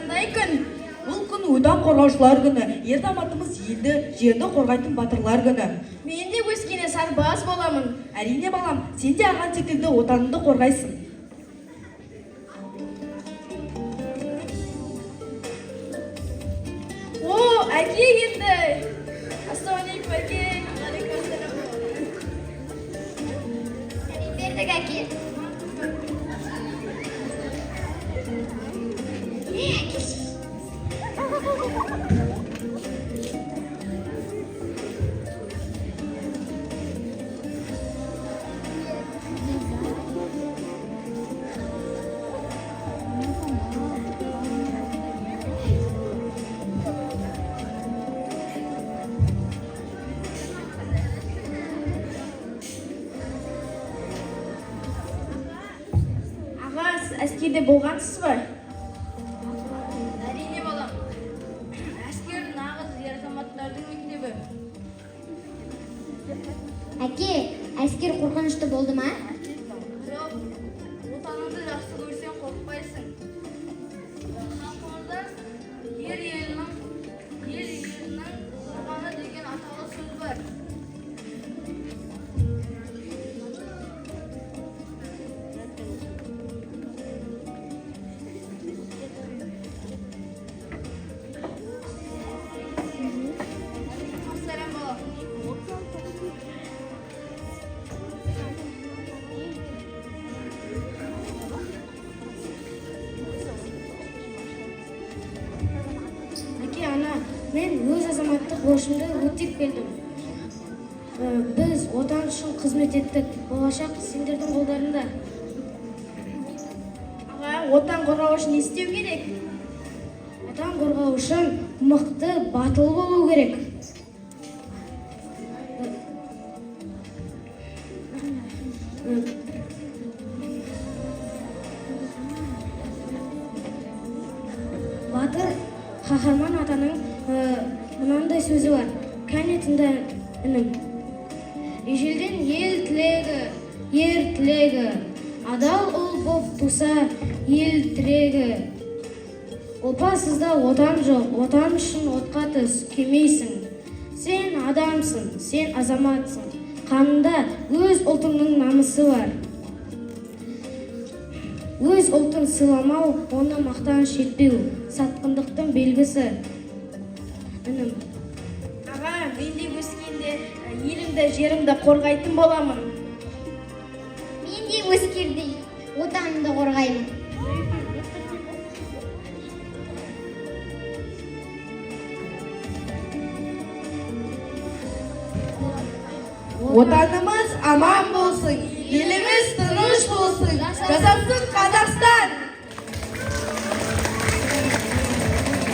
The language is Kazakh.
қандай күн? Бұл күн отан қорғаушылар күні. Ер азаматымыз елді, жерді қорғайтын батырлар күні. Мен де өскене сарбаз боламын. Әрине балам, сен де аған секілді отаныңды қорғайсың. О, әке келді. Ассалаумағалейкум, әке. Бердік әке. Аға, әскерде болғансыз ба? Әрине балам. Әскер нағыз ер азаматтардың мектебі. Әке, әскер қорқынышты болды ма? Жоқ. Отаныңды жақсы көрсең қорықпайсың. Халқымызда ел елінің қорғаны деген аталы сөз бар. Сәлем балам. Әке, ана, мен өз азаматтық борышымды өтеп келдім. Біз отан үшін қызмет еттік. Болашақ сендердің қолдарында. Аға, отан қорғау үшін не істеу керек? Отан қорғау үшін мықты, батыл болу керек. Батыр қаһарман атаның мынандай сөзі бар. Кәне тыңда, інім. Ежелден ел тілегі, ер тілегі, адал ұл боп туса ел тірегі. Опасызда отан жоқ, отан үшін отқа түс, күймейсің. Сен адамсың, сен азаматсың. Қанында өз ұлтыңның намысы бар. Өз ұлтын сыйламау, оны мақтаныш етпеу, сатқындықтың белгісі. Інім. Аға, мен де өскенде елімді, жерімді қорғайтын боламын. Мен де өскерде отанымды қорғаймын. Отанымыз аман болсын, еліміз тыныш болсын, жасасын